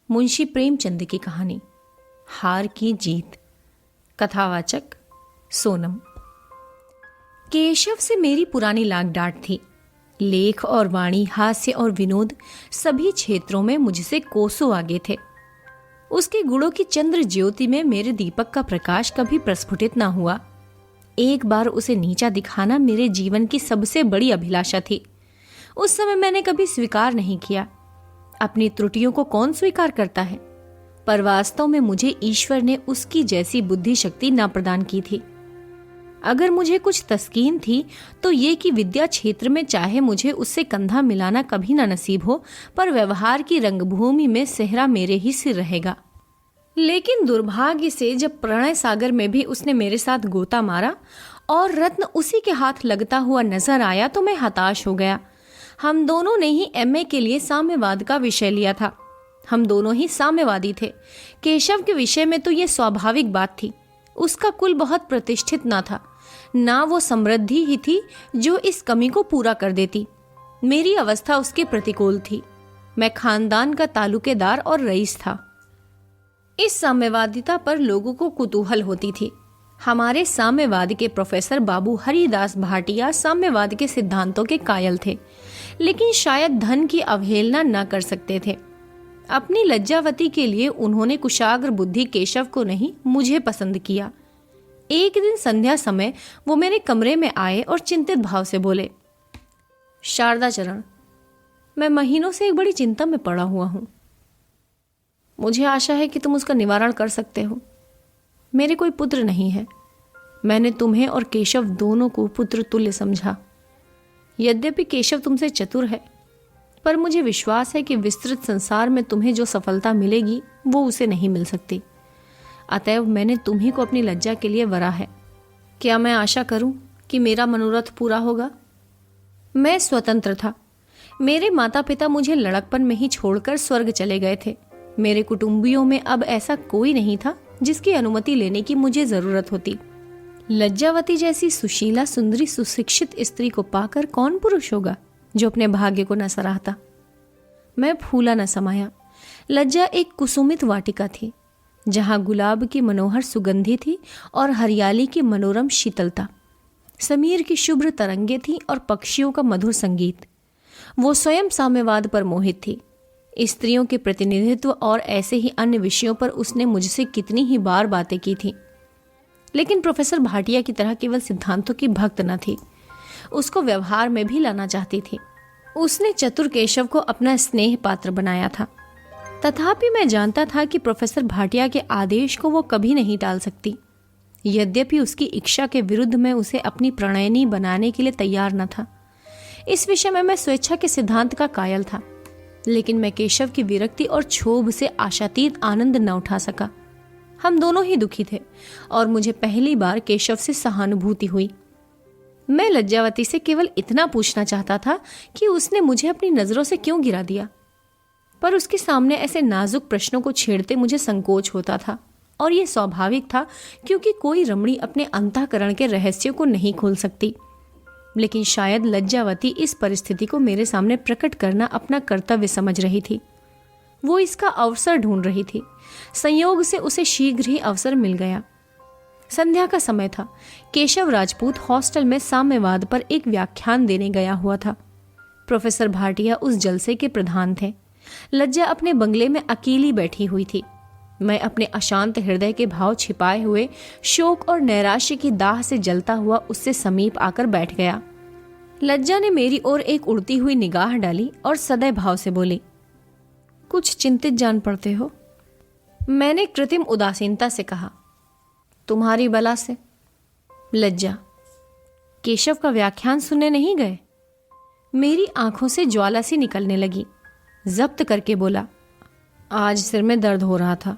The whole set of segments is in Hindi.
मुंशी प्रेमचंद की कहानी हार की जीत। कथावाचक सोनम। केशव से मेरी पुरानी लाग डांट थी। लेख और वाणी, हास्य और विनोद सभी क्षेत्रों में मुझसे कोसों आगे थे। उसके गुणों की चंद्र ज्योति में मेरे दीपक का प्रकाश कभी प्रस्फुटित न हुआ। एक बार उसे नीचा दिखाना मेरे जीवन की सबसे बड़ी अभिलाषा थी। उस समय मैंने कभी स्वीकार नहीं किया। अपनी त्रुटियों को कौन स्वीकार करता है? पर वास्तव में मुझे ईश्वर ने उसकी जैसी बुद्धि शक्ति न प्रदान की थी। अगर मुझे कुछ तस्कीन थी तो ये कि विद्या क्षेत्र में चाहे मुझे उससे कंधा मिलाना कभी ना नसीब हो, पर व्यवहार की रंगभूमि में सेहरा मेरे ही सिर रहेगा। लेकिन दुर्भाग्य से जब प्रणय सागर में भी उसने मेरे साथ गोता मारा और रत्न उसी के हाथ लगता हुआ नजर आया तो मैं हताश हो गया। हम दोनों ने ही एमए के लिए साम्यवाद का विषय लिया था। हम दोनों ही साम्यवादी थे। केशव के विषय में तो यह स्वाभाविक बात थी। उसका कुल बहुत प्रतिष्ठित ना था, ना वो समृद्धि ही थी जो इस कमी को पूरा कर देती। मेरी अवस्था उसके प्रतिकूल थी। मैं खानदान का तालुकेदार और रईस था। इस साम्यवादिता पर लोगों को कुतूहल होती थी। हमारे साम्यवाद के प्रोफेसर बाबू हरिदास भाटिया साम्यवाद के सिद्धांतों के कायल थे, लेकिन शायद धन की अवहेलना न कर सकते थे। अपनी लज्जावती के लिए उन्होंने कुशाग्र बुद्धि केशव को नहीं, मुझे पसंद किया। एक दिन संध्या समय वो मेरे कमरे में आए और चिंतित भाव से बोले, शारदा चरण, मैं महीनों से एक बड़ी चिंता में पड़ा हुआ हूं। मुझे आशा है कि तुम उसका निवारण कर सकते हो। मेरे कोई पुत्र नहीं है। मैंने तुम्हें और केशव दोनों को पुत्र तुल्य समझा। यद्यपि केशव तुमसे चतुर है, पर मुझे विश्वास है कि विस्तृत संसार में तुम्हें जो सफलता मिलेगी वो उसे नहीं मिल सकती। अतएव मैंने तुम्ही को अपनी लज्जा के लिए वरा है। क्या मैं आशा करूं कि मेरा मनोरथ पूरा होगा? मैं स्वतंत्र था। मेरे माता पिता मुझे लड़कपन में ही छोड़कर स्वर्ग चले गए थे। मेरे कुटुंबियों में अब ऐसा कोई नहीं था जिसकी अनुमति लेने की मुझे जरूरत होती। लज्जावती जैसी सुशीला, सुंदरी, सुशिक्षित स्त्री को पाकर कौन पुरुष होगा जो अपने भाग्य को न सराहता? मैं फूला न समाया। लज्जा एक कुसुमित वाटिका थी, जहां गुलाब की मनोहर सुगंधि थी और हरियाली की मनोरम शीतलता। समीर की शुभ्र तरंगे थी और पक्षियों का मधुर संगीत। वो स्वयं साम्यवाद पर मोहित थी। स्त्रियों के प्रतिनिधित्व और ऐसे ही अन्य विषयों पर उसने मुझसे कितनी ही बार बातें की थी, लेकिन प्रोफेसर भाटिया की तरह केवल सिद्धांतों की भक्त न थी, उसको व्यवहार में भी लाना चाहती थी। उसने चतुर केशव को अपना स्नेह पात्र बनाया था। तथापि मैं जानता था कि प्रोफेसर भाटिया के आदेश को वो कभी नहीं टाल सकती। यद्यपि उसकी इच्छा के विरुद्ध मैं उसे अपनी प्रणयनी बनाने के लिए तैयार न था। इस विषय में मैं स्वेच्छा के सिद्धांत का कायल था, लेकिन मैं केशव की विरक्ति और क्षोभ से आशातीत आनंद न उठा सका। हम दोनों ही दुखी थे और मुझे पहली बार केशव से सहानुभूति हुई। मैं लज्जावती से केवल इतना पूछना चाहता था कि उसने मुझे अपनी नजरों से क्यों गिरा दिया, पर उसके सामने ऐसे नाजुक प्रश्नों को छेड़ते मुझे संकोच होता था, और यह स्वाभाविक था क्योंकि कोई रमणी अपने अंतःकरण के रहस्यों को नहीं खोल सकती। लेकिन शायद लज्जावती इस परिस्थिति को मेरे सामने प्रकट करना अपना कर्तव्य समझ रही थी। वो इसका अवसर ढूंढ रही थी। संयोग से उसे शीघ्र ही अवसर मिल गया। संध्या का समय था। केशव राजपूत हॉस्टल में साम्यवाद पर एक व्याख्यान देने गया हुआ था। प्रोफेसर भाटिया उस जलसे के प्रधान थे। लज्जा अपने बंगले में अकेली बैठी हुई थी। मैं अपने अशांत हृदय के भाव छिपाए हुए शोक और नैराश्य की दाह से जलता हुआ उससे समीप आकर बैठ गया। लज्जा ने मेरी ओर एक उड़ती हुई निगाह डाली और सदैव भाव से बोली, कुछ चिंतित जान पड़ते हो? मैंने कृत्रिम उदासीनता से कहा, तुम्हारी बला से। लज्जा, केशव का व्याख्यान सुनने नहीं गए? मेरी आंखों से ज्वाला सी निकलने लगी। जब्त करके बोला, आज सिर में दर्द हो रहा था।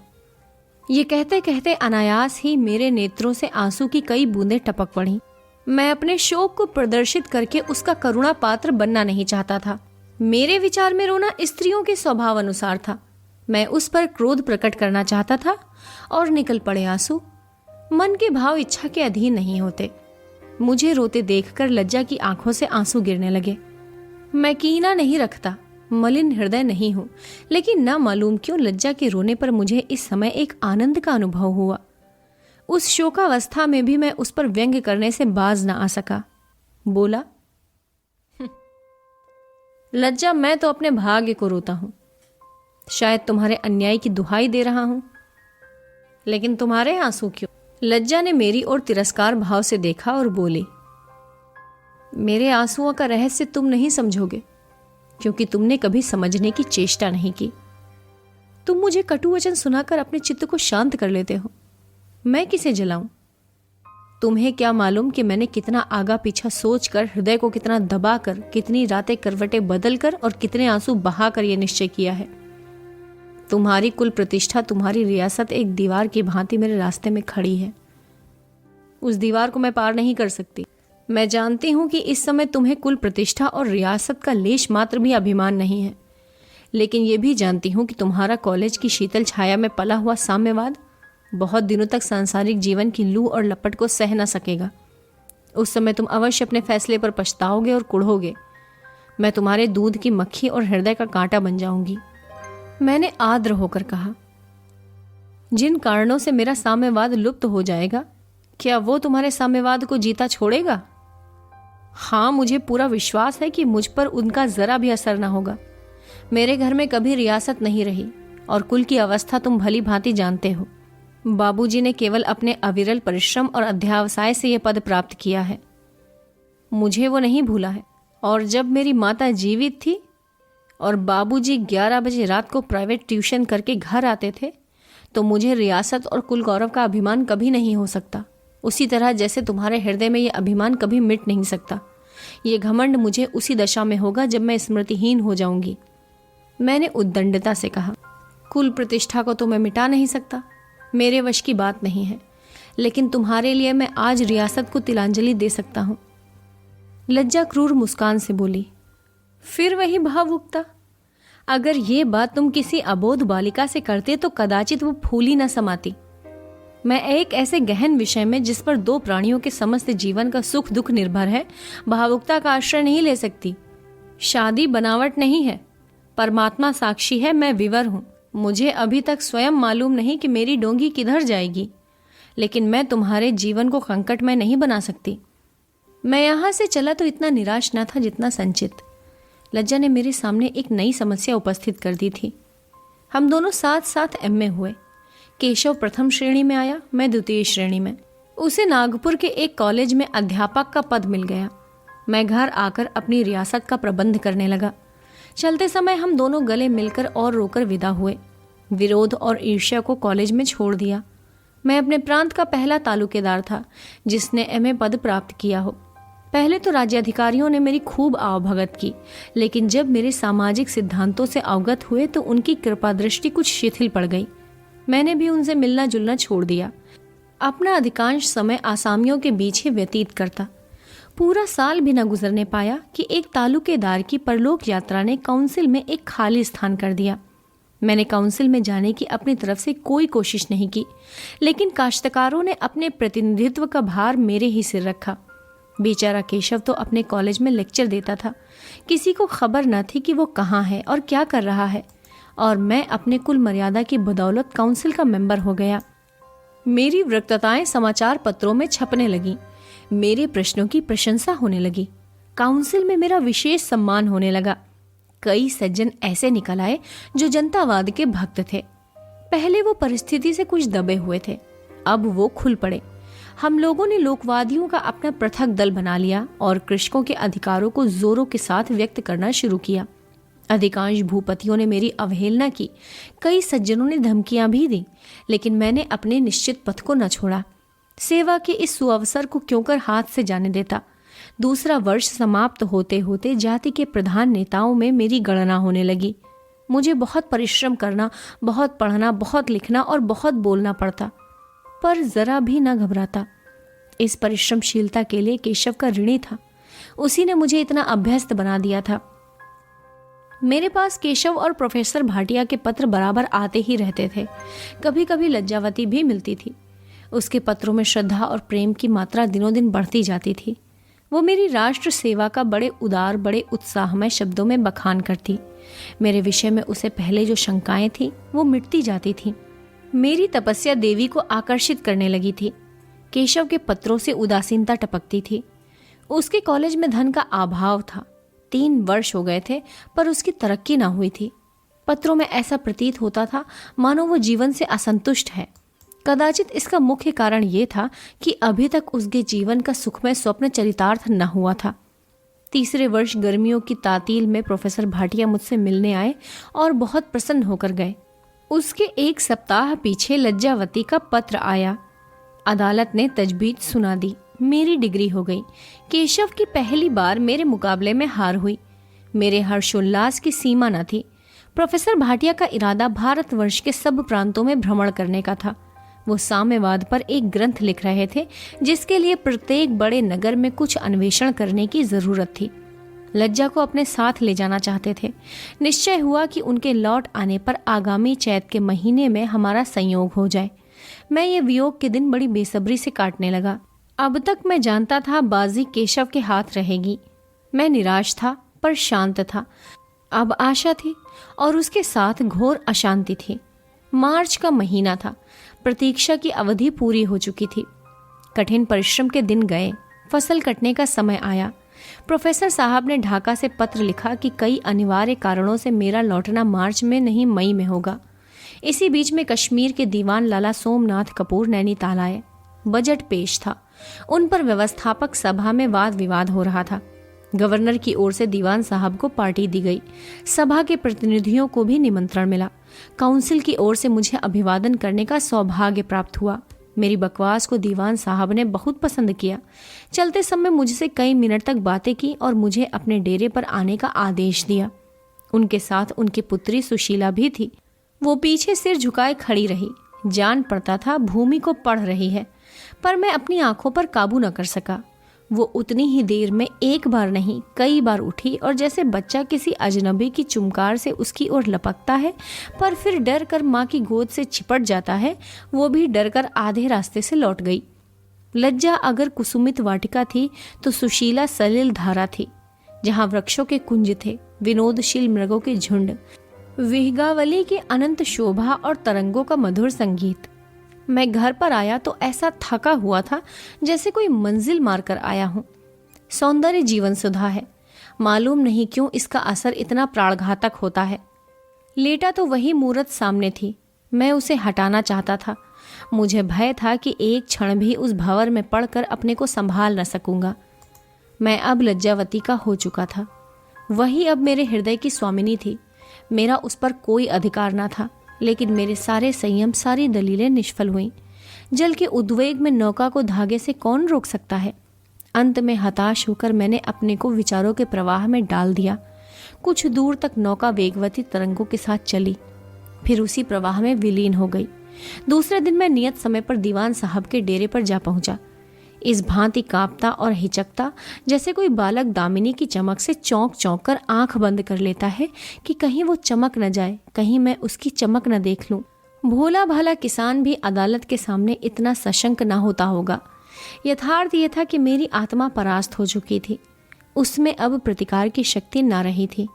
ये कहते कहते अनायास ही मेरे नेत्रों से आंसू की कई बूंदें टपक पड़ी। मैं अपने शोक को प्रदर्शित करके उसका करुणा पात्र बनना नहीं चाहता था। मेरे विचार में रोना स्त्रियों के स्वभाव अनुसार था। मैं उस पर क्रोध प्रकट करना चाहता था और निकल पड़े आंसू। मन के भाव इच्छा के अधीन नहीं होते। मुझे रोते देखकर लज्जा की आंखों से आंसू गिरने लगे। मैं कीना नहीं रखता, मलिन हृदय नहीं हूं, लेकिन ना मालूम क्यों लज्जा के रोने पर मुझे इस समय एक आनंद का अनुभव हुआ। उस शोकावस्था में भी मैं उस पर व्यंग्य करने से बाज न आ सका। बोला, लज्जा, मैं तो अपने भाग्य को रोता हूं। शायद तुम्हारे अन्याय की दुहाई दे रहा हूं, लेकिन तुम्हारे आंसू क्यों? लज्जा ने मेरी ओर तिरस्कार भाव से देखा और बोली, मेरे आंसुओं का रहस्य तुम नहीं समझोगे, क्योंकि तुमने कभी समझने की चेष्टा नहीं की। तुम मुझे कटु वचन सुनाकर अपने चित्त को शांत कर लेते हो। मैं किसे जलाऊं? तुम्हें क्या मालूम कि मैंने कितना आगा पीछा सोचकर, हृदय को कितना दबाकर, कितनी रातें करवटें बदलकर और कितने आंसू बहाकर यह निश्चय किया है। तुम्हारी कुल प्रतिष्ठा, तुम्हारी रियासत एक दीवार की भांति मेरे रास्ते में खड़ी है। उस दीवार को मैं पार नहीं कर सकती। मैं जानती हूं कि इस समय तुम्हें कुल प्रतिष्ठा और रियासत का लेश मात्र भी अभिमान नहीं है, लेकिन यह भी जानती हूं कि तुम्हारा कॉलेज की शीतल छाया में पला हुआ साम्यवाद बहुत दिनों तक सांसारिक जीवन की लू और लपट को सह न सकेगा। उस समय तुम अवश्य अपने फैसले पर पछताओगे और कुढ़ोगे। मैं तुम्हारे दूध की मक्खी और हृदय का कांटा बन जाऊंगी। मैंने आर्द्र होकर कहा, जिन कारणों से मेरा साम्यवाद लुप्त हो जाएगा, क्या वो तुम्हारे साम्यवाद को जीता छोड़ेगा? हाँ, मुझे पूरा विश्वास है कि मुझ पर उनका जरा भी असर ना होगा। मेरे घर में कभी रियासत नहीं रही और कुल की अवस्था तुम भली भांति जानते हो। बाबूजी ने केवल अपने अविरल परिश्रम और अध्यावसाय से यह पद प्राप्त किया है। मुझे वो नहीं भूला है। और जब मेरी माता जीवित थी और बाबूजी 11 बजे रात को प्राइवेट ट्यूशन करके घर आते थे, तो मुझे रियासत और कुल गौरव का अभिमान कभी नहीं हो सकता। उसी तरह जैसे तुम्हारे हृदय में यह अभिमान कभी मिट नहीं सकता। ये घमंड मुझे उसी दशा में होगा जब मैं स्मृतिहीन हो जाऊंगी। मैंने उद्दंडता से कहा, कुल प्रतिष्ठा को तो मैं मिटा नहीं सकता, मेरे वश की बात नहीं है, लेकिन तुम्हारे लिए मैं आज रियासत को तिलांजलि दे सकता हूं। लज्जा क्रूर मुस्कान से बोली, फिर वही भावुकता। अगर ये बात तुम किसी अबोध बालिका से करते तो कदाचित वो फूली न समाती। मैं एक ऐसे गहन विषय में, जिस पर दो प्राणियों के समस्त जीवन का सुख दुख निर्भर है, भावुकता का आश्रय नहीं ले सकती। शादी बनावट नहीं है, परमात्मा साक्षी है, मैं विवर हूं। मुझे अभी तक स्वयं मालूम नहीं कि मेरी डोंगी किधर जाएगी, लेकिन मैं तुम्हारे जीवन को संकट में नहीं बना सकती। मैं यहां से चला तो इतना निराश न था जितना संचित। लज्जा ने मेरे सामने एक नई समस्या उपस्थित कर दी थी। हम दोनों साथ साथ एमए हुए। केशव प्रथम श्रेणी में आया, मैं द्वितीय श्रेणी में। उसे नागपुर के एक कॉलेज में अध्यापक का पद मिल गया। मैं घर आकर अपनी रियासत का प्रबंध करने लगा। चलते समय हम दोनों गले मिलकर और रोकर विदा हुए। विरोध और ईर्ष्या को कॉलेज में छोड़ दिया। मैं अपने प्रांत का पहला तालुकेदार था जिसने एमए पद प्राप्त किया हो। पहले तो राज्याधिकारियों ने मेरी खूब आवभगत की, लेकिन जब मेरे सामाजिक सिद्धांतों से अवगत हुए तो उनकी कृपा दृष्टि कुछ शिथिल पड़ गई। मैंने भी उनसे मिलना जुलना छोड़ दिया। अपना अधिकांश समय आसामियों के बीच ही व्यतीत करता। पूरा साल भी न गुजरने पाया कि एक तालुकेदार की परलोक यात्रा ने काउंसिल में एक खाली स्थान कर दिया। मैंने काउंसिल में जाने की अपनी तरफ से कोई कोशिश नहीं की, लेकिन काश्तकारों ने अपने प्रतिनिधित्व का भार मेरे ही सिर रखा। बेचारा केशव तो अपने कॉलेज में लेक्चर देता था। किसी को खबर न थी कि वो कहाँ है और क्या कर रहा है, और मैं अपने कुल मर्यादा की बदौलत काउंसिल का मेंबर हो गया। मेरी वक्तृताएं समाचार पत्रों में छपने लगी। मेरे प्रश्नों की प्रशंसा होने लगी। काउंसिल में मेरा विशेष सम्मान होने लगा। कई सज्जन ऐसे निकल आए जो जनतावाद के भक्त थे। पहले वो परिस्थिति से कुछ दबे हुए थे, अब वो खुल पड़े। हम लोगों ने लोकवादियों का अपना पृथक दल बना लिया और कृषकों के अधिकारों को जोरों के साथ व्यक्त करना शुरू किया। अधिकांश भूपतियों ने मेरी अवहेलना की, कई सज्जनों ने धमकियां भी दी, लेकिन मैंने अपने निश्चित पथ को न छोड़ा। सेवा के इस सुअवसर को क्यों कर हाथ से जाने देता। दूसरा वर्ष समाप्त होते होते जाति के प्रधान नेताओं में मेरी गणना होने लगी। मुझे बहुत परिश्रम करना, बहुत पढ़ना, बहुत लिखना और बहुत बोलना पड़ता, पर जरा भी न घबराता। इस परिश्रमशीलता के लिए केशव का ऋणी था। उसी ने मुझे इतना अभ्यस्त बना दिया था। मेरे पास केशव और प्रोफेसर भाटिया के पत्र बराबर आते ही रहते थे। कभी कभी लज्जावती भी मिलती थी। उसके पत्रों में श्रद्धा और प्रेम की मात्रा दिनों दिन बढ़ती जाती थी। वो मेरी राष्ट्र सेवा का बड़े उदार, बड़े उत्साहमय शब्दों में बखान करती। मेरे विषय में उसे पहले जो शंकाएं थी वो मिटती जाती थी। मेरी तपस्या देवी को आकर्षित करने लगी थी। केशव के पत्रों से उदासीनता टपकती थी। उसके कॉलेज में धन का अभाव था। 3 वर्ष हो गए थे पर उसकी तरक्की ना हुई थी। पत्रों में ऐसा प्रतीत होता था मानो वो जीवन से असंतुष्ट है। कदाचित इसका मुख्य कारण ये था कि अभी तक उसके जीवन का सुखमय स्वप्न चरितार्थ न हुआ था। तीसरे वर्ष गर्मियों की तातील में प्रोफेसर भाटिया मुझसे मिलने आए और बहुत प्रसन्न होकर गए। उसके 1 सप्ताह पीछे लज्जावती का पत्र आया। अदालत ने तजवीज सुना दी। मेरी डिग्री हो गई। केशव की पहली बार मेरे मुकाबले में हार हुई। मेरे हर्षोल्लास की सीमा न थी। प्रोफेसर भाटिया का इरादा भारतवर्ष के सब प्रांतों में भ्रमण करने का था। वो साम्यवाद पर एक ग्रंथ लिख रहे थे जिसके लिए प्रत्येक बड़े नगर में कुछ अन्वेषण करने की जरूरत थी। लज्जा को अपने साथ ले जाना चाहते थे। निश्चय हुआ कि उनके लौट आने पर आगामी चैत के महीने में हमारा संयोग हो जाए। मैं ये वियोग के दिन बड़ी बेसब्री से काटने लगा। अब तक मैं जानता था बाजी केशव के हाथ रहेगी। मैं निराश था पर शांत था। अब आशा थी और उसके साथ घोर अशांति थी। मार्च का महीना था। प्रतीक्षा की अवधि पूरी हो चुकी थी। कठिन परिश्रम के दिन गए। फसल कटने का समय आया। प्रोफेसर साहब ने ढाका से पत्र लिखा कि कई अनिवार्य कारणों से मेरा लौटना मार्च में नहीं मई में होगा। इसी बीच में कश्मीर के दीवान लाला सोमनाथ कपूर नैनीताल आए। बजट पेश था। उन पर व्यवस्थापक सभा में वाद विवाद हो रहा था। गवर्नर की ओर से दीवान साहब को पार्टी दी गई। सभा के प्रतिनिधियों को भी निमंत्रण मिला। काउंसिल की ओर से मुझे अभिवादन करने का सौभाग्य प्राप्त हुआ। मेरी बकवास को दीवान साहब ने बहुत पसंद किया। चलते समय मुझसे कई मिनट तक बातें की और मुझे अपने डेरे पर आने का आदेश दिया। उनके साथ उनकी पुत्री सुशीला भी थी। वो पीछे सिर झुकाए खड़ी रही। जान पड़ता था भूमि को पढ़ रही है, पर मैं अपनी आंखों पर काबू न कर सका। वो उतनी ही देर में एक बार नहीं कई बार उठी और जैसे बच्चा किसी अजनबी की चुमकार से उसकी ओर लपकता है पर फिर डर कर माँ की गोद से चिपट जाता है, वो भी डर कर आधे रास्ते से लौट गई। लज्जा अगर कुसुमित वाटिका थी तो सुशीला सलिल धारा थी, जहाँ वृक्षों के कुंज थे, विनोदशील मृगों के झुंड, विहगावली की अनंत शोभा और तरंगों का मधुर संगीत। मैं घर पर आया तो ऐसा थका हुआ था जैसे कोई मंजिल मारकर आया हूँ। सौंदर्य जीवन सुधा है। मालूम नहीं क्यों इसका असर इतना प्राणघातक होता है। लेटा तो वही मूरत सामने थी। मैं उसे हटाना चाहता था। मुझे भय था कि एक क्षण भी उस भंवर में पड़कर अपने को संभाल न सकूंगा। मैं अब लज्जावती का हो चुका था। वही अब मेरे हृदय की स्वामिनी थी। मेरा उस पर कोई अधिकार न था, लेकिन मेरे सारे संयम, सारी दलीलें निष्फल हुईं। जल के उद्वेग में नौका को धागे से कौन रोक सकता है। अंत में हताश होकर मैंने अपने को विचारों के प्रवाह में डाल दिया। कुछ दूर तक नौका वेगवती तरंगों के साथ चली, फिर उसी प्रवाह में विलीन हो गई। दूसरे दिन मैं नियत समय पर दीवान साहब के डेरे पर जा पहुंचा। इस भांति कांपता और हिचकता जैसे कोई बालक दामिनी की चमक से चौंक चौंक कर आंख बंद कर लेता है कि कहीं वो चमक न जाए, कहीं मैं उसकी चमक न देख लूं। भोला भाला किसान भी अदालत के सामने इतना सशंक न होता होगा। यथार्थ ये था कि मेरी आत्मा परास्त हो चुकी थी। उसमें अब प्रतिकार की शक्ति न रही थी।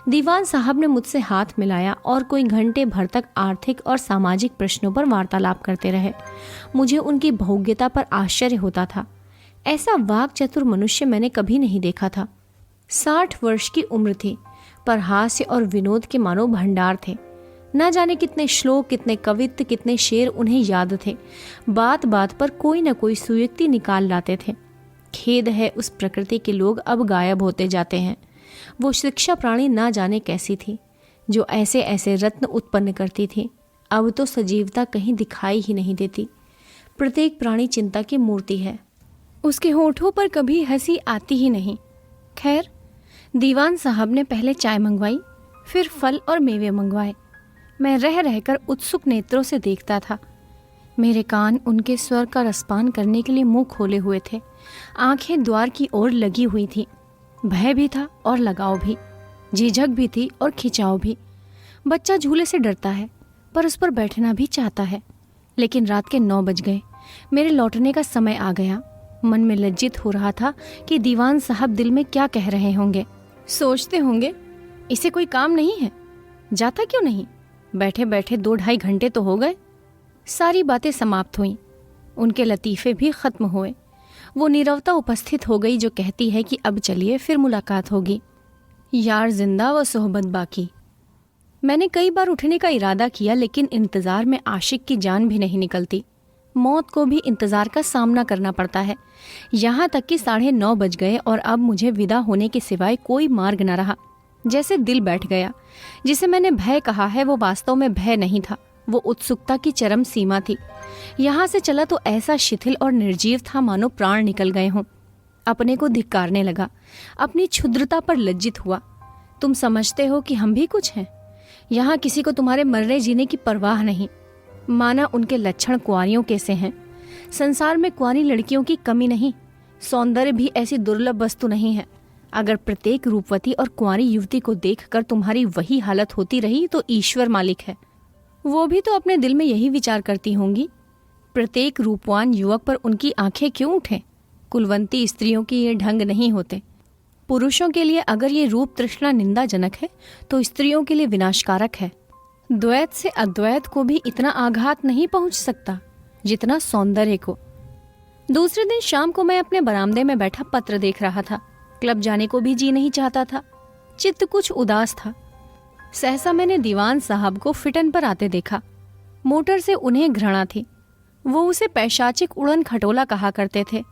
दीवान साहब ने मुझसे हाथ मिलाया और कोई घंटे भर तक आर्थिक और सामाजिक प्रश्नों पर वार्तालाप करते रहे। मुझे उनकी भोग्यता पर आश्चर्य होता था। ऐसा वाक चतुर मनुष्य मैंने कभी नहीं देखा था। 60 वर्ष की उम्र थी, पर हास्य और विनोद के मानो भंडार थे। न जाने कितने श्लोक, कितने कवित्त, कितने शेर उन्हें याद थे। बात बात पर कोई न कोई सुयुक्ति निकाल लाते थे। खेद है उस प्रकृति के लोग अब गायब होते जाते हैं। वो शिक्षा प्राणी ना जाने कैसी थी, जो ऐसे ऐसे रत्न उत्पन्न करती थी। अब तो सजीवता कहीं दिखाई ही नहीं देती। प्रत्येक प्राणी चिंता की मूर्ति है। उसके होठों पर कभी हंसी आती ही नहीं। खैर, दीवान साहब ने पहले चाय मंगवाई, फिर फल और मेवे मंगवाए। मैं रह रहकर उत्सुक नेत्रों से देखता था। मेरे कान उनके स्वर का रसपान करने के लिए मुंह खोले हुए थे। आंखें द्वार की ओर लगी हुई थी। भय भी था और लगाव भी, झिझक भी थी और खिंचाव भी। बच्चा झूले से डरता है पर उस पर बैठना भी चाहता है। लेकिन रात के 9 बज गए। मेरे लौटने का समय आ गया। मन में लज्जित हो रहा था कि दीवान साहब दिल में क्या कह रहे होंगे। सोचते होंगे इसे कोई काम नहीं है, जाता क्यों नहीं, बैठे बैठे 2-2.5 घंटे तो हो गए। सारी बातें समाप्त हुईं, उनके लतीफ़े भी खत्म हुए। वो नीरवता उपस्थित हो गई जो कहती है कि अब चलिए फिर मुलाकात होगी। यार जिंदा व सोहबत बाकी। मैंने कई बार उठने का इरादा किया, लेकिन इंतज़ार में आशिक की जान भी नहीं निकलती। मौत को भी इंतज़ार का सामना करना पड़ता है। यहाँ तक कि 9:30 बज गए और अब मुझे विदा होने के सिवाय कोई मार्ग न रहा। जैसे दिल बैठ गया। जिसे मैंने भय कहा है वो वास्तव में भय नहीं था, वो उत्सुकता की चरम सीमा थी। यहाँ से चला तो ऐसा शिथिल और निर्जीव था मानो प्राण निकल गए हों। अपने को धिक्कारने लगा, अपनी क्षुद्रता पर लज्जित हुआ। तुम समझते हो कि हम भी कुछ हैं? यहाँ किसी को तुम्हारे मरने जीने की परवाह नहीं। माना उनके लक्षण कुंवारियों कैसे हैं। संसार में कुंवारी लड़कियों की कमी नहीं, सौंदर्य भी ऐसी दुर्लभ वस्तु नहीं है। अगर प्रत्येक रूपवती और कुंवारी युवती को देखकर तुम्हारी वही हालत होती रही तो ईश्वर मालिक है। वो भी तो अपने दिल में यही विचार करती होंगी। प्रत्येक रूपवान युवक पर उनकी आंखें क्यों उठें? कुलवंती स्त्रियों के ये ढंग नहीं होते। पुरुषों के लिए अगर ये रूप तृष्णा निंदाजनक है तो स्त्रियों के लिए विनाशकारक है। द्वैत से अद्वैत को भी इतना आघात नहीं पहुंच सकता जितना सौंदर्य को। दूसरे दिन शाम को मैं अपने बरामदे में बैठा पत्र देख रहा था। क्लब जाने को भी जी नहीं चाहता था, चित्त कुछ उदास था। सहसा मैंने दीवान साहब को फिटन पर आते देखा। मोटर से उन्हें घृणा थी। वो उसे पैशाचिक उड़न खटोला कहा करते थे।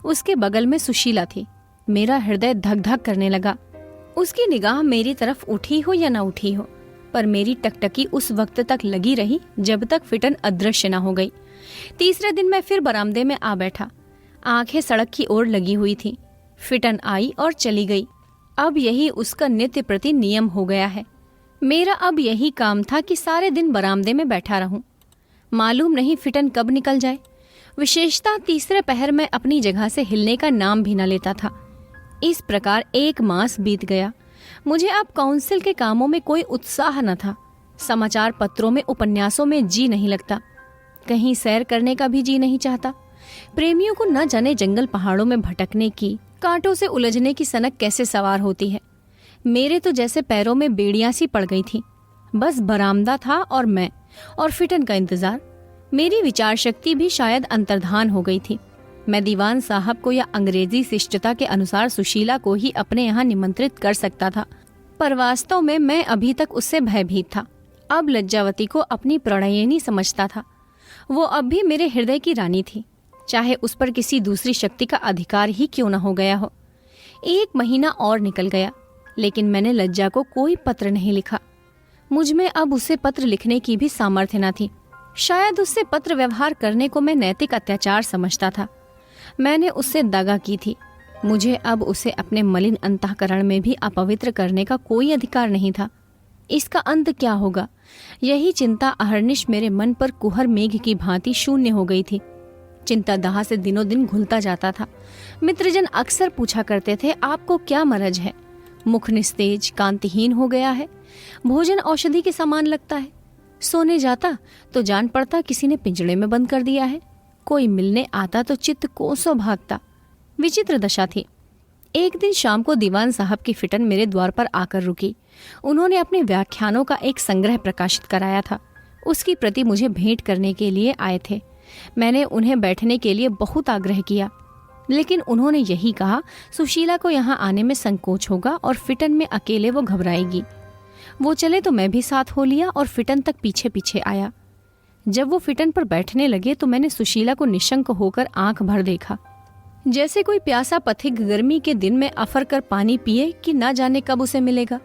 उसके बगल में सुशीला थी। मेरा हृदय धक धक करने लगा। उसकी निगाह मेरी तरफ उठी हो या न उठी हो, पर मेरी टकटकी उस वक्त तक लगी रही जब तक फिटन अदृश्य न हो गई। तीसरे दिन मैं फिर बरामदे में आ बैठा। आंखें सड़क की ओर लगी हुई थी। फिटन आई और चली गई। अब यही उसका नित्य प्रति नियम हो गया है। मेरा अब यही काम था कि सारे दिन बरामदे में बैठा रहूं। मालूम नहीं फिटन कब निकल जाए। विशेषतः तीसरे पहर में अपनी जगह से हिलने का नाम भी न लेता था। इस प्रकार 1 मास बीत गया। मुझे अब काउंसिल के कामों में कोई उत्साह न था। समाचार पत्रों में, उपन्यासों में जी नहीं लगता। कहीं सैर करने का भी जी नहीं चाहता। प्रेमियों को न जाने जंगल पहाड़ों में भटकने की, कांटों से उलझने की सनक कैसे सवार होती है। मेरे तो जैसे पैरों में बेड़ियां सी पड़ गई थी। बस बरामदा था और मैं और फिटन का इंतजार। मेरी विचार शक्ति भी शायद अंतर्धान हो गई थी। मैं दीवान साहब को या अंग्रेजी शिष्टता के अनुसार सुशीला को ही अपने यहाँ निमंत्रित कर सकता था, पर वास्तव में मैं अभी तक उससे भयभीत था। अब लज्जावती को अपनी प्रणयिनी समझता था। वो अब भी मेरे हृदय की रानी थी, चाहे उस पर किसी दूसरी शक्ति का अधिकार ही क्यों न हो गया हो। 1 महीना और निकल गया, लेकिन मैंने लज्जा को कोई पत्र नहीं लिखा। मुझ में अब उसे पत्र लिखने की भी सामर्थ्य न थी। शायद उससे पत्र व्यवहार करने को मैं नैतिक अत्याचार समझता था। मैंने उससे दगा की थी। मुझे अब उसे अपने मलिन अंतःकरण में भी अपवित्र करने का कोई अधिकार नहीं था। इसका अंत क्या होगा, यही चिंता अहर्निश मेरे मन पर कुहर मेघ की भांति शून्य हो गई थी। चिंता दाह से दिनों दिन घुलता जाता था। मित्रजन अक्सर पूछा करते थे, आपको क्या मरज है? मुख निस्तेज, कांतिहीन हो गया है। भोजन औषधि के समान लगता है। सोने जाता तो जान पड़ता किसी ने पिंजड़े में बंद कर दिया है। कोई मिलने आता तो चित्त कोसों भागता। विचित्र दशा थी। एक दिन शाम को दीवान साहब की फिटन मेरे द्वार पर आकर रुकी। उन्होंने अपने व्याख्यानों का एक संग्रह प्रकाशित कराया था। उसकी प्रति मुझे भेंट करने के लिए आए थे। मैंने उन्हें बैठने के लिए बहुत आग्रह किया, लेकिन उन्होंने यही कहा, सुशीला को यहाँ आने में संकोच होगा और फिटन में अकेले वो घबराएगी। वो चले तो मैं भी साथ हो लिया और फिटन तक पीछे पीछे आया। जब वो फिटन पर बैठने लगे तो मैंने सुशीला को निशंक होकर आंख भर देखा, जैसे कोई प्यासा पथिक गर्मी के दिन में अफर कर पानी पिए कि ना जाने कब उसे मिलेगा।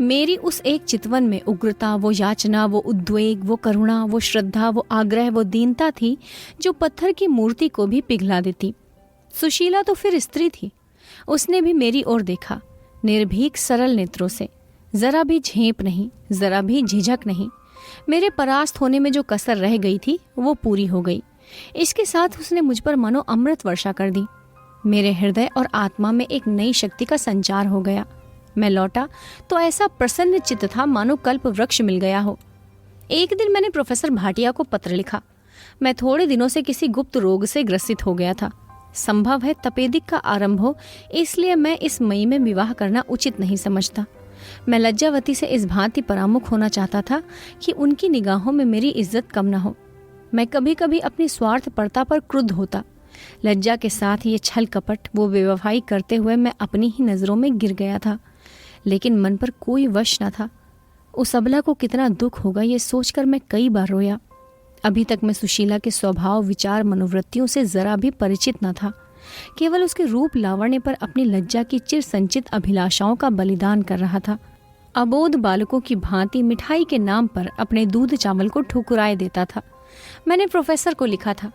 मेरी उस एक चितवन में उग्रता, वो याचना, वो उद्वेग, वो करुणा, वो श्रद्धा, वो आग्रह, वो दीनता थी जो पत्थर की मूर्ति को भी पिघला देती। सुशीला तो फिर स्त्री थी। उसने भी मेरी ओर देखा, निर्भीक सरल नेत्रों से। जरा भी झेप नहीं, जरा भी झिझक नहीं। मेरे परास्त होने में जो कसर रह गई थी वो पूरी हो गई। इसके साथ उसने मुझ पर मानो अमृत वर्षा कर दी। मेरे हृदय और आत्मा में एक नई शक्ति का संचार हो गया। मैं लौटा तो ऐसा प्रसन्न चित्त था मानो कल्प वृक्ष मिल गया हो। एक दिन मैंने प्रोफेसर भाटिया को पत्र लिखा। मैं थोड़े दिनों से किसी गुप्त रोग से ग्रसित हो गया था। संभव है तपेदिक का आरंभ हो, इसलिए मैं इस मई में विवाह करना उचित नहीं समझता। मैं लज्जावती से इस भांति परामुख होना चाहता था कि उनकी निगाहों में मेरी इज्जत कम न हो। मैं कभी कभी अपनी स्वार्थपरता पर क्रुद्ध होता। लज्जा के साथ ये छल कपट, वो बेवफाई करते हुए मैं अपनी ही नज़रों में गिर गया था, लेकिन मन पर कोई वश न था। उस अबला को कितना दुख होगा ये सोचकर मैं कई बार रोया। अभी तक मैं सुशीला के स्वभाव, विचार, मनोवृत्तियों से जरा भी परिचित न था। केवल उसके रूप लावण्य पर अपनी लज्जा की चिर संचित अभिलाषाओं का बलिदान कर रहा था। अबोध बालकों की भांति मिठाई के नाम पर अपने दूध चावल को ठुकराए देता था। मैंने प्रोफेसर को लिखा था,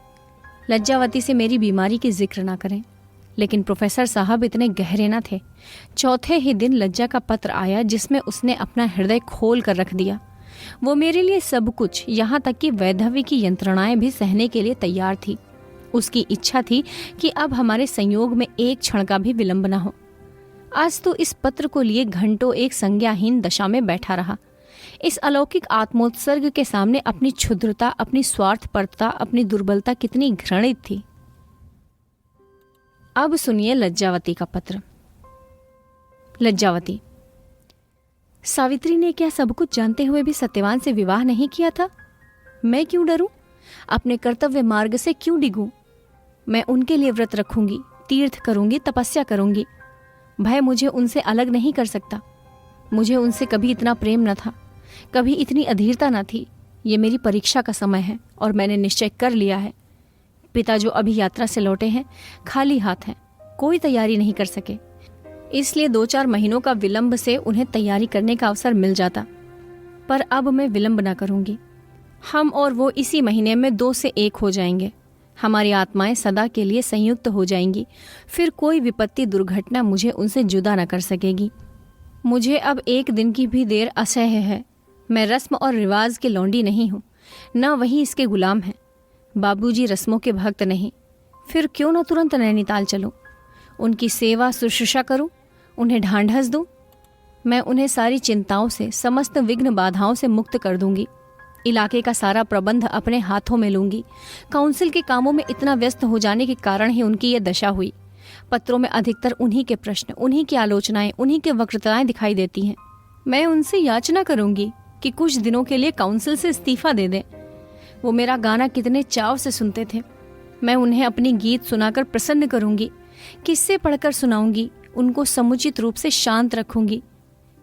लज्जावती से मेरी बीमारी की जिक्र ना करें, लेकिन प्रोफेसर साहब इतने गहरे न थे। चौथे ही दिन लज्जा का पत्र आया जिसमें उसने अपना हृदय खोल कर रख दिया। वो मेरे लिए सब कुछ, यहाँ तक कि वैधव्य की यंत्रणाएं भी सहने के लिए तैयार थी। उसकी इच्छा थी कि अब हमारे संयोग में एक क्षण का भी विलंब न हो। आज तो इस पत्र को लिए घंटों एक संज्ञाहीन दशा में बैठा रहा। इस अलौकिक आत्मोत्सर्ग के सामने अपनी क्षुद्रता, अपनी स्वार्थपरता, अपनी दुर्बलता कितनी घृणित थी। अब सुनिए लज्जावती का पत्र। लज्जावती, सावित्री ने क्या सब कुछ जानते हुए भी सत्यवान से विवाह नहीं किया था? मैं क्यों डरूं? अपने कर्तव्य मार्ग से क्यों डिगूं? मैं उनके लिए व्रत रखूंगी, तीर्थ करूंगी, तपस्या करूंगी। भय मुझे उनसे अलग नहीं कर सकता। मुझे उनसे कभी इतना प्रेम न था, कभी इतनी अधीरता न थी। ये मेरी परीक्षा का समय है और मैंने निश्चय कर लिया है। पिता जो अभी यात्रा से लौटे हैं, खाली हाथ हैं, कोई तैयारी नहीं कर सके, इसलिए 2-4 महीनों का विलंब से उन्हें तैयारी करने का अवसर मिल जाता। पर अब मैं विलंब न करूंगी। हम और वो इसी महीने में 2 से 1 हो जाएंगे। हमारी आत्माएं सदा के लिए संयुक्त हो जाएंगी। फिर कोई विपत्ति, दुर्घटना मुझे उनसे जुदा न कर सकेगी। मुझे अब एक दिन की भी देर असह्य है। मैं रस्म और रिवाज की लौंडी नहीं हूँ, न वही इसके गुलाम है। बाबूजी रस्मों के भक्त नहीं, फिर क्यों न तुरंत नैनीताल चलूं, उनकी सेवा शुश्रूषा करूं, उन्हें ढांढस दूं। मैं उन्हें सारी चिंताओं से, समस्त विघ्न बाधाओं से मुक्त कर दूंगी। इलाके का सारा प्रबंध अपने हाथों में लूंगी। काउंसिल के कामों में इतना व्यस्त हो जाने के कारण ही उनकी ये दशा हुई। पत्रों में अधिकतर उन्हीं के प्रश्न, उन्हीं की आलोचनाएं, उन्हीं के वक्रताएं दिखाई देती हैं। मैं उनसे याचना करूंगी कि कुछ दिनों के लिए काउंसिल से इस्तीफा दे दें। वो मेरा गाना कितने चाव से सुनते थे। मैं उन्हें अपनी गीत सुनाकर प्रसन्न करूंगी, किस्से पढ़कर सुनाऊंगी, उनको समुचित रूप से शांत रखूंगी।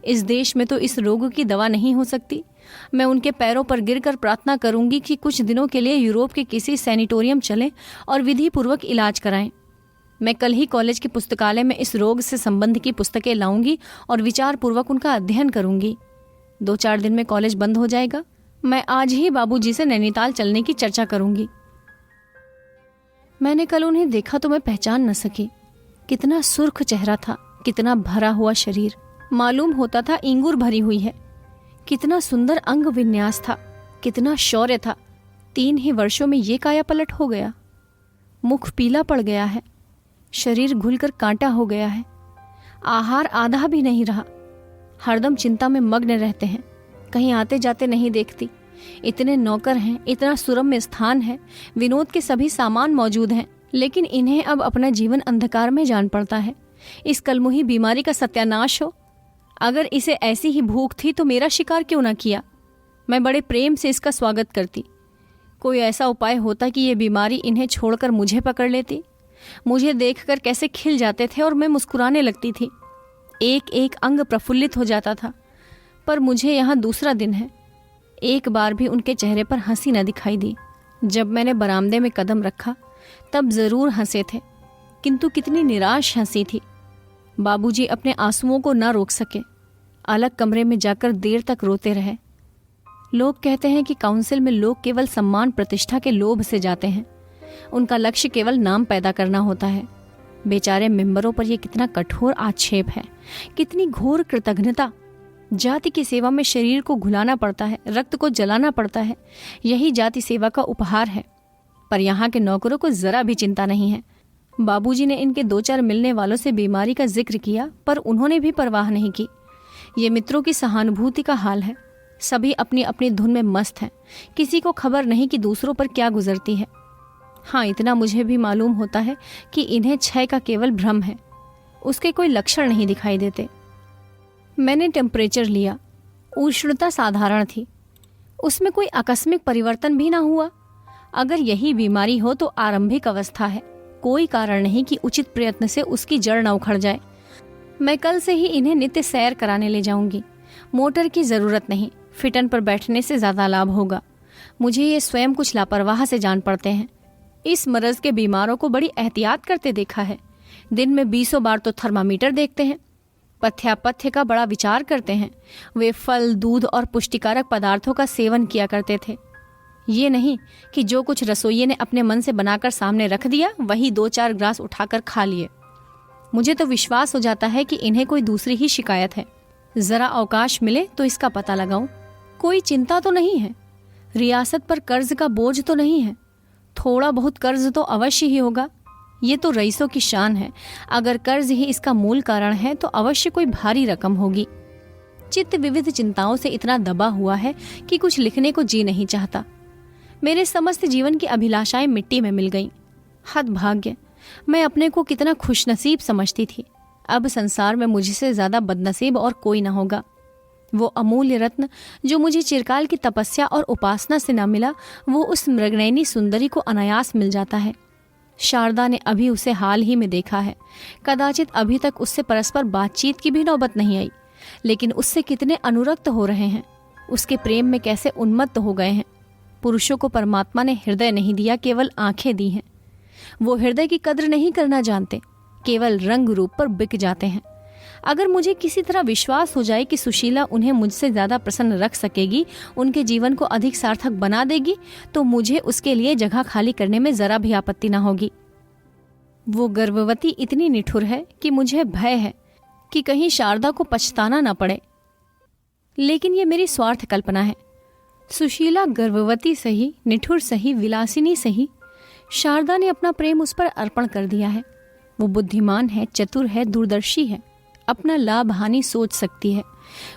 इस देश में तो इस रोग की दवा नहीं हो सकती। मैं उनके पैरों पर गिरकर प्रार्थना करूंगी कि कुछ दिनों के लिए यूरोप के किसी सैनिटोरियम चलें और विधि पूर्वक इलाज कराएं। मैं कल ही कॉलेज के पुस्तकालय में इस रोग से संबंध की पुस्तकें लाऊंगी और विचार पूर्वक उनका अध्ययन करूंगी। 2-4 दिन में कॉलेज बंद हो जाएगा। मैं आज ही बाबूजी से नैनीताल चलने की चर्चा करूंगी। मैंने कल उन्हें देखा तो मैं पहचान न सकी। कितना सुर्ख चेहरा था, कितना भरा हुआ शरीर, मालूम होता था इंगूर भरी हुई है। कितना सुंदर अंग विन्यास था, कितना शौर्य था। 3 ही वर्षों में ये काया पलट हो गया। मुख पीला पड़ गया है, शरीर घुलकर कांटा हो गया है। आहार आधा भी नहीं रहा। हरदम चिंता में मग्न रहते हैं, कहीं आते जाते नहीं देखती। इतने नौकर हैं, इतना सुरम्य स्थान है, विनोद के सभी सामान मौजूद हैं, लेकिन इन्हें अब अपना जीवन अंधकार में जान पड़ता है। इस कलमुही बीमारी का सत्यानाश हो। अगर इसे ऐसी ही भूख थी तो मेरा शिकार क्यों ना किया? मैं बड़े प्रेम से इसका स्वागत करती। कोई ऐसा उपाय होता कि ये बीमारी इन्हें छोड़कर मुझे पकड़ लेती। मुझे देखकर कैसे खिल जाते थे और मैं मुस्कुराने लगती थी। एक एक अंग प्रफुल्लित हो जाता था। पर मुझे यहाँ दूसरा दिन है। एक बार भी उनके चेहरे पर हंसी न दिखाई दी। जब मैंने बरामदे में कदम रखा तब जरूर हंसे थे, किंतु कितनी निराश हंसी थी। बाबूजी अपने आंसुओं को न रोक सके। अलग कमरे में जाकर देर तक रोते रहे। लोग कहते हैं कि काउंसिल में लोग केवल सम्मान प्रतिष्ठा के लोभ से जाते हैं। उनका लक्ष्य केवल नाम पैदा करना होता है। बेचारे मेंबरों पर यह कितना कठोर आक्षेप है, कितनी घोर कृतघ्नता। जाति की सेवा में शरीर को घुलाना पड़ता है, रक्त को जलाना पड़ता है। यही जाति सेवा का उपहार है। पर यहाँ के नौकरों को जरा भी चिंता नहीं है। बाबूजी ने इनके 2-4 मिलने वालों से बीमारी का जिक्र किया, पर उन्होंने भी परवाह नहीं की। ये मित्रों की सहानुभूति का हाल है। सभी अपनी अपनी धुन में मस्त हैं। किसी को खबर नहीं कि दूसरों पर क्या गुजरती है। हाँ, इतना मुझे भी मालूम होता है कि इन्हें क्षय का केवल भ्रम है, उसके कोई लक्षण नहीं दिखाई देते। मैंने टेम्परेचर लिया, उष्णता साधारण थी, उसमें कोई आकस्मिक परिवर्तन भी ना हुआ। अगर यही बीमारी हो तो आरंभिक अवस्था है, कोई कारण नहीं कि उचित प्रयत्न से उसकी जड़ न उखड़ जाए। मैं कल से ही इन्हें नित्य सैर कराने ले जाऊंगी। मोटर की जरूरत नहीं, फिटन पर बैठने से ज्यादा लाभ होगा। मुझे ये स्वयं कुछ लापरवाह से जान पड़ते हैं। इस मरज के बीमारों को बड़ी एहतियात करते देखा है। दिन में 20 बार तो थर्मामीटर देखते हैं, पथ्यापथ्य का बड़ा विचार करते हैं। वे फल, दूध और पुष्टिकारक पदार्थों का सेवन किया करते थे। ये नहीं कि जो कुछ रसोइये ने अपने मन से बनाकर सामने रख दिया वही 2-4 ग्रास उठाकर खा लिए। मुझे तो विश्वास हो जाता है कि इन्हें कोई दूसरी ही शिकायत है। जरा अवकाश मिले तो इसका पता लगाऊं। कोई चिंता तो नहीं है, रियासत पर कर्ज का बोझ तो नहीं है। थोड़ा बहुत कर्ज तो अवश्य ही होगा, ये तो रईसों की शान है। अगर कर्ज ही इसका मूल कारण है तो अवश्य कोई भारी रकम होगी। चित्त विविध चिंताओं से इतना दबा हुआ है कि कुछ लिखने को जी नहीं चाहता। मेरे समस्त जीवन की अभिलाषाएं मिट्टी में मिल गईं। हदभाग्य, मैं अपने को कितना खुशनसीब समझती थी। अब संसार में मुझसे ज्यादा बदनसीब और कोई न होगा। वो अमूल्य रत्न जो मुझे चिरकाल की तपस्या और उपासना से न मिला, वो उस मृगनयनी सुंदरी को अनायास मिल जाता है। शारदा ने अभी उसे हाल ही में देखा है। कदाचित अभी तक उससे परस्पर बातचीत की भी नौबत नहीं आई, लेकिन उससे कितने अनुरक्त हो रहे हैं, उसके प्रेम में कैसे उन्मत्त हो गए हैं। पुरुषों को परमात्मा ने हृदय नहीं दिया, केवल आंखें दी हैं। वो हृदय की कद्र नहीं करना जानते, केवल रंग रूप पर बिक जाते हैं। अगर मुझे किसी तरह विश्वास हो जाए कि सुशीला उन्हें मुझसे ज्यादा प्रसन्न रख सकेगी, उनके जीवन को अधिक सार्थक बना देगी, तो मुझे उसके लिए जगह खाली करने में जरा भी आपत्ति न होगी। वो गर्भवती इतनी निठुर है कि मुझे भय है कि कहीं शारदा को पछताना न पड़े। लेकिन ये मेरी स्वार्थ कल्पना है। सुशीला गर्भवती सही, निठुर सही, विलासिनी सही, शारदा ने अपना प्रेम उस पर अर्पण कर दिया है। वो बुद्धिमान है, चतुर है, दूरदर्शी है, अपना लाभ हानि सोच सकती है।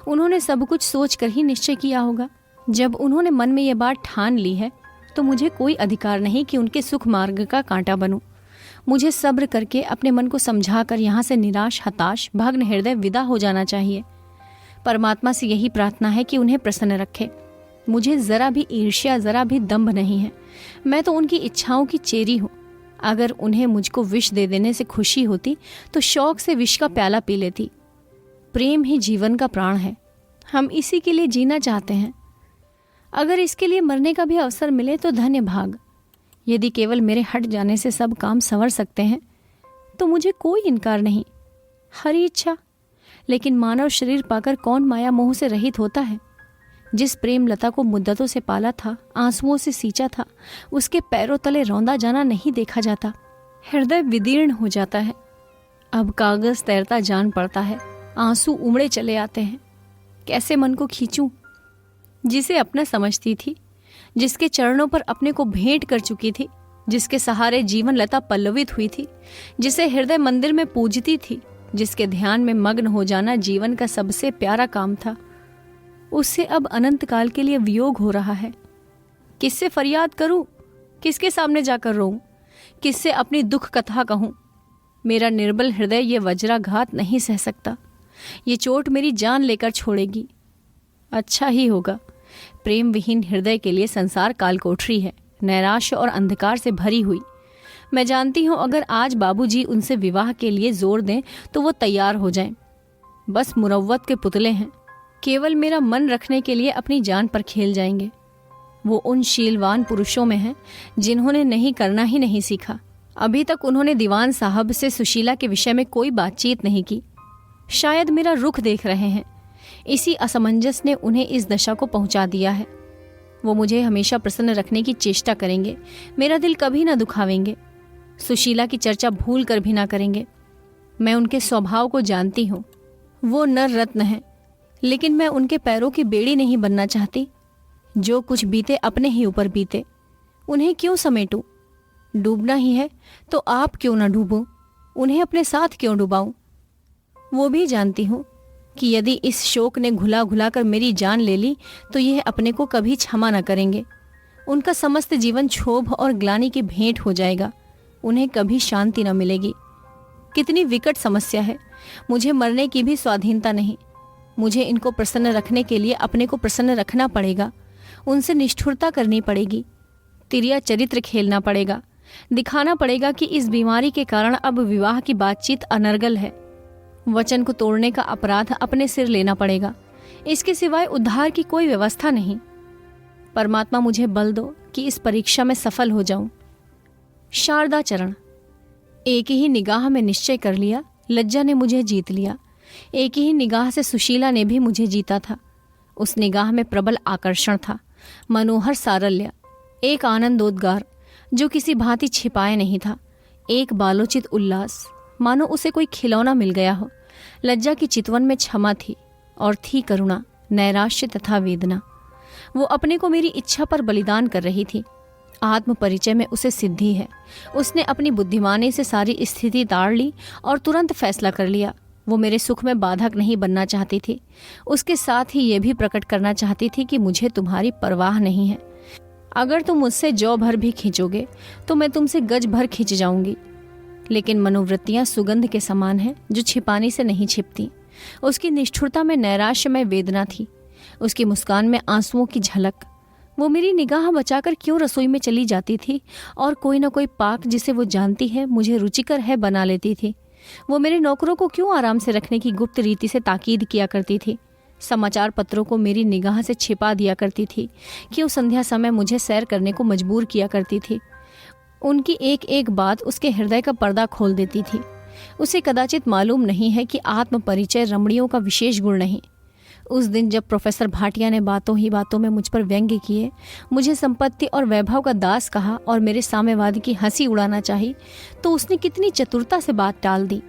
उन्होंने सब कुछ सोच कर ही निश्चय किया होगा। जब उन्होंने मन में यह बात ठान ली है तो मुझे कोई अधिकार नहीं कि उनके सुख मार्ग का कांटा बनूं। मुझे सब्र करके अपने मन को समझाकर यहाँ से निराश, हताश, भग्न हृदय विदा हो जाना चाहिए। परमात्मा से यही प्रार्थना है कि उन्हें प्रसन्न रखे। मुझे जरा भी ईर्ष्या, जरा भी दंभ नहीं है। मैं तो उनकी इच्छाओं की चेरी हूँ। अगर उन्हें मुझको विष दे देने से खुशी होती तो शौक से विष का प्याला पी लेती। प्रेम ही जीवन का प्राण है, हम इसी के लिए जीना चाहते हैं। अगर इसके लिए मरने का भी अवसर मिले तो धन्य भाग। यदि केवल मेरे हट जाने से सब काम संवर सकते हैं तो मुझे कोई इनकार नहीं। हरी इच्छा। लेकिन मानव शरीर पाकर कौन माया मोह से रहित होता है। जिस प्रेम लता को मुद्दतों से पाला था, आंसुओं से सींचा था, उसके पैरों तले रौंदा जाना नहीं देखा जाता। हृदय विदीर्ण हो जाता है। अब कागज तैरता जान पड़ता है, आंसू उमड़े चले आते हैं। कैसे मन को खींचूं? जिसे अपना समझती थी, जिसके चरणों पर अपने को भेंट कर चुकी थी, जिसके सहारे जीवन लता पल्लवित हुई थी, जिसे हृदय मंदिर में पूजती थी, जिसके ध्यान में मग्न हो जाना जीवन का सबसे प्यारा काम था, उससे अब अनंत काल के लिए वियोग हो रहा है। किससे फरियाद करूं? किसके सामने जाकर रोऊं? किससे अपनी दुख कथा कहूं? मेरा निर्बल हृदय ये वज्राघात नहीं सह सकता। ये चोट मेरी जान लेकर छोड़ेगी। अच्छा ही होगा। प्रेम विहीन हृदय के लिए संसार काल कोठरी है, नैराश्य और अंधकार से भरी हुई। मैं जानती हूं अगर आज बाबूजी उनसे विवाह के लिए जोर दें तो वो तैयार हो जाएं। बस मुरव्वत के पुतले हैं, केवल मेरा मन रखने के लिए अपनी जान पर खेल जाएंगे। वो उन शीलवान पुरुषों में हैं जिन्होंने नहीं करना ही नहीं सीखा। अभी तक उन्होंने दीवान साहब से सुशीला के विषय में कोई बातचीत नहीं की। शायद मेरा रुख देख रहे हैं। इसी असमंजस ने उन्हें इस दशा को पहुंचा दिया है। वो मुझे हमेशा प्रसन्न रखने की चेष्टा करेंगे, मेरा दिल कभी ना दुखावेंगे, सुशीला की चर्चा भूल कर भी ना करेंगे। मैं उनके स्वभाव को जानती हूँ। वो नर रत्न हैं, लेकिन मैं उनके पैरों की बेड़ी नहीं बनना चाहती। जो कुछ बीते अपने ही ऊपर बीते, उन्हें क्यों समेटूं? डूबना ही है तो आप क्यों ना डूबो, उन्हें अपने साथ क्यों डुबाऊं? वो भी जानती हूँ कि यदि इस शोक ने घुला घुला कर मेरी जान ले ली तो यह अपने को कभी क्षमा न करेंगे। उनका समस्त जीवन क्षोभ और ग्लानि की भेंट हो जाएगा। उन्हें कभी शांति न मिलेगी। कितनी विकट समस्या है। मुझे मरने की भी स्वाधीनता नहीं। मुझे इनको प्रसन्न रखने के लिए अपने को प्रसन्न रखना पड़ेगा। उनसे निष्ठुरता करनी पड़ेगी। तिरिया चरित्र खेलना पड़ेगा। दिखाना पड़ेगा कि इस बीमारी के कारण अब विवाह की बातचीत अनर्गल है। वचन को तोड़ने का अपराध अपने सिर लेना पड़ेगा। इसके सिवाय उद्धार की कोई व्यवस्था नहीं। परमात्मा मुझे बल दो कि इस परीक्षा में सफल हो जाऊं। शारदा चरण। एक ही निगाह में निश्चय कर लिया, लज्जा ने मुझे जीत लिया। एक ही निगाह से सुशीला ने भी मुझे जीता था। उस निगाह में प्रबल आकर्षण था, मनोहर सारल्य, एक आनंदोद्गार जो किसी भांति छिपाए नहीं था, एक बालोचित उल्लास, मानो उसे कोई खिलौना मिल गया हो। लज्जा की चितवन में क्षमा थी और थी करुणा, नैराश्य तथा वेदना। वो अपने को मेरी इच्छा पर बलिदान कर रही थी। आत्म परिचय में उसे सिद्धि है। उसने अपनी बुद्धिमानी से सारी स्थिति ताड़ ली और तुरंत फैसला कर लिया। वो मेरे सुख में बाधक नहीं बनना चाहती थी। उसके साथ ही ये भी प्रकट करना चाहती थी कि मुझे तुम्हारी परवाह नहीं है। अगर तुम मुझसे जौ भर भी खींचोगे तो मैं तुमसे गज भर खींच जाऊंगी। लेकिन मनोवृत्तियां सुगंध के समान हैं जो छिपाने से नहीं छिपती। उसकी निष्ठुरता में नैराश्य में वेदना थी, उसकी मुस्कान में आंसुओं की झलक। वो मेरी निगाह बचाकर क्यों रसोई में चली जाती थी और कोई न कोई पाक जिसे वो जानती है मुझे रुचिकर है बना लेती थी। वो मेरे नौकरों को क्यों आराम से रखने की गुप्त रीति से ताकीद किया करती थी। समाचार पत्रों को मेरी निगाह से छिपा दिया करती थी। क्यों संध्या समय मुझे सैर करने को मजबूर किया करती थी। उनकी एक एक बात उसके हृदय का पर्दा खोल देती थी। उसे कदाचित मालूम नहीं है कि आत्म परिचय रमणियों का विशेष गुण नहीं। उस दिन जब प्रोफेसर भाटिया ने बातों ही बातों में मुझ पर व्यंग्य किए, मुझे संपत्ति और वैभव का दास कहा और मेरे साम्यवादी की हंसी उड़ाना चाही, तो उसने कितनी चतुरता से बात टाल दी।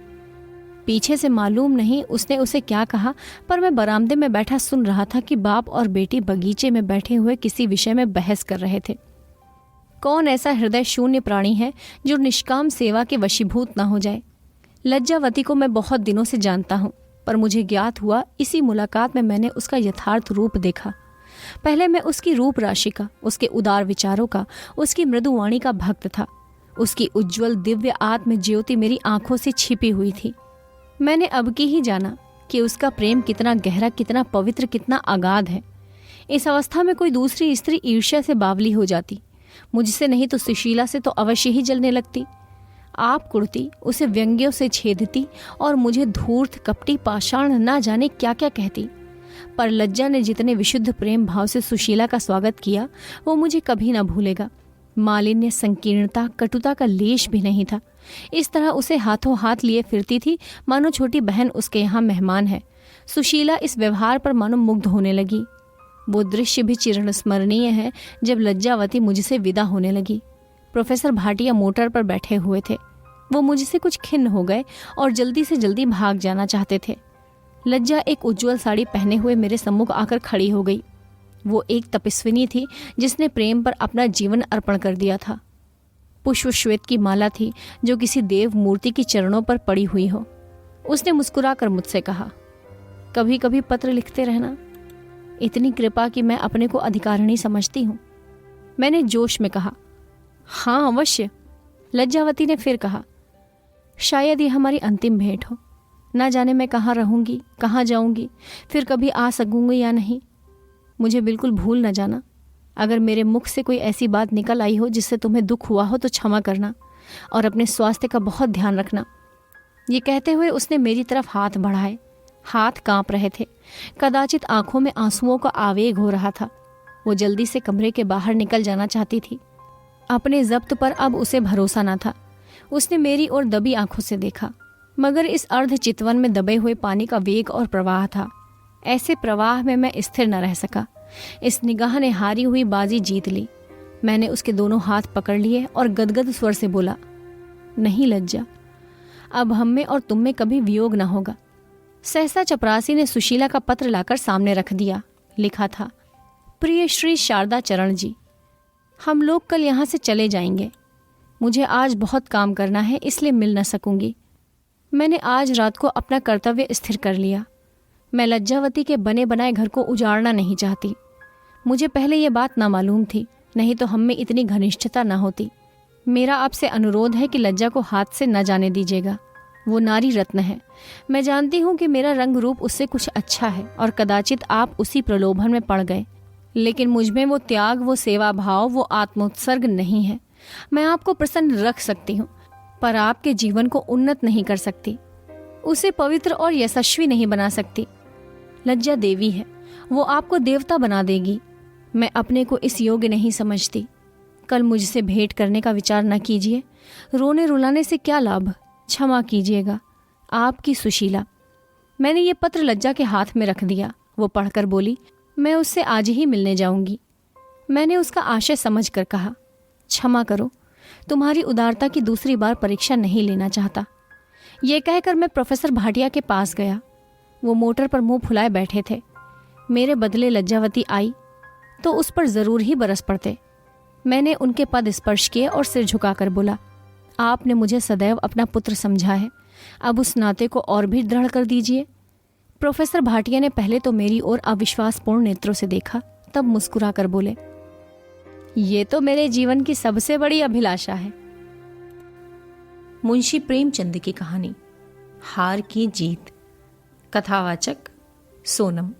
पीछे से मालूम नहीं उसने उसे क्या कहा, पर मैं बरामदे में बैठा सुन रहा था कि बाप और बेटी बगीचे में बैठे हुए किसी विषय में बहस कर रहे थे। कौन ऐसा हृदय शून्य प्राणी है जो निष्काम सेवा के वशीभूत न हो जाए। लज्जावती को मैं बहुत दिनों से जानता हूँ, पर मुझे ज्ञात हुआ इसी मुलाकात में मैंने उसका यथार्थ रूप देखा। पहले मैं उसकी रूप राशि का, उसके उदार विचारों का, उसकी मृदुवाणी का भक्त था। उसकी उज्ज्वल दिव्य आत्म ज्योति मेरी आंखों से छिपी हुई थी। मैंने अब की ही जाना कि उसका प्रेम कितना गहरा, कितना पवित्र, कितना अगाध है। इस अवस्था में कोई दूसरी स्त्री ईर्ष्या से बावली हो जाती। मुझसे नहीं तो सुशीला से तो अवश्य ही जलने लगती। आप कुड़ती, उसे व्यंग्यों से छेदती और मुझे धूर्त, कपटी, पाषाण ना जाने क्या क्या कहती। पर लज्जा ने जितने विशुद्ध प्रेम भाव से सुशीला का स्वागत किया वो मुझे कभी ना भूलेगा। मालिन्य, संकीर्णता, कटुता का लेश भी नहीं था। इस तरह उसे हाथों हाथ लिए फिरती थी मानो छोटी बहन उसके यहाँ मेहमान है। सुशीला इस व्यवहार पर मानो मुग्ध होने लगी। वो दृश्य भी चिरण स्मरणीय है जब लज्जावती मुझसे विदा होने लगी। प्रोफेसर भाटिया मोटर पर बैठे हुए थे। वो मुझसे कुछ खिन्न हो गए और जल्दी से जल्दी भाग जाना चाहते थे। लज्जा एक उज्ज्वल साड़ी पहने हुए मेरे सम्मुख आकर खड़ी हो गई। वो एक तपस्विनी थी जिसने प्रेम पर अपना जीवन अर्पण कर दिया था। पुष्प श्वेत की माला थी जो किसी देव मूर्ति की चरणों पर पड़ी हुई हो। उसने मुस्कुराकर मुझसे कहा, कभी कभी पत्र लिखते रहना। इतनी कृपा कि मैं अपने को अधिकारिणी समझती हूँ। मैंने जोश में कहा, हाँ अवश्य। लज्जावती ने फिर कहा, शायद ये हमारी अंतिम भेंट हो। ना जाने मैं कहाँ रहूँगी, कहाँ जाऊँगी, फिर कभी आ सकूँगी या नहीं। मुझे बिल्कुल भूल न जाना। अगर मेरे मुख से कोई ऐसी बात निकल आई हो जिससे तुम्हें दुख हुआ हो तो क्षमा करना और अपने स्वास्थ्य का बहुत ध्यान रखना। ये कहते हुए उसने मेरी तरफ हाथ बढ़ाए। हाथ कांप रहे थे। कदाचित आंखों में आंसुओं का आवेग हो रहा था। वो जल्दी से कमरे के बाहर निकल जाना चाहती थी। अपने जब्त पर अब उसे भरोसा न था। उसने मेरी ओर दबी आंखों से देखा, मगर इस अर्ध चितवन में दबे हुए पानी का वेग और प्रवाह था। ऐसे प्रवाह में मैं स्थिर न रह सका। इस निगाह ने हारी हुई बाजी जीत ली। मैंने उसके दोनों हाथ पकड़ लिए और गदगद स्वर से बोला, नहीं लज्जा, अब हम में और तुम में कभी वियोग न होगा। सहसा चपरासी ने सुशीला का पत्र लाकर सामने रख दिया। लिखा था, प्रिय श्री शारदा चरण जी, हम लोग कल यहाँ से चले जाएंगे। मुझे आज बहुत काम करना है, इसलिए मिल न सकूंगी। मैंने आज रात को अपना कर्तव्य स्थिर कर लिया। मैं लज्जावती के बने बनाए घर को उजाड़ना नहीं चाहती। मुझे पहले ये बात ना मालूम थी, नहीं तो हम में इतनी घनिष्ठता न होती। मेरा आपसे अनुरोध है कि लज्जा को हाथ से न जाने दीजिएगा। वो नारी रत्न है। मैं जानती हूँ कि मेरा रंग रूप उससे कुछ अच्छा है और कदाचित आप उसी प्रलोभन में पड़ गए, लेकिन मुझमें वो त्याग, वो सेवा भाव, वो आत्मोत्सर्ग नहीं है। मैं आपको प्रसन्न रख सकती हूँ, पर आपके जीवन को उन्नत नहीं कर सकती, उसे पवित्र और यशस्वी नहीं बना सकती। लज्जा देवी है, वो आपको देवता बना देगी। मैं अपने को इस योग्य नहीं समझती। कल मुझसे भेंट करने का विचार न कीजिए। रोने रुलाने से क्या लाभ। क्षमा कीजिएगा, आपकी सुशीला। मैंने ये पत्र लज्जा के हाथ में रख दिया। वो पढ़कर बोली, मैं उससे आज ही मिलने जाऊंगी। मैंने उसका आशय समझ कर कहा, क्षमा करो, तुम्हारी उदारता की दूसरी बार परीक्षा नहीं लेना चाहता। ये कहकर मैं प्रोफेसर भाटिया के पास गया। वो मोटर पर मुंह फुलाए बैठे थे। मेरे बदले लज्जावती आई तो उस पर जरूर ही बरस पड़ते। मैंने उनके पद स्पर्श किए और सिर झुकाकर बोला, आपने मुझे सदैव अपना पुत्र समझा है, अब उस नाते को और भी दृढ़ कर दीजिए। प्रोफेसर भाटिया ने पहले तो मेरी ओर अविश्वासपूर्ण नेत्रों से देखा, तब मुस्कुरा कर बोले, ये तो मेरे जीवन की सबसे बड़ी अभिलाषा है। मुंशी प्रेमचंद की कहानी हार की जीत। कथावाचक सोनम।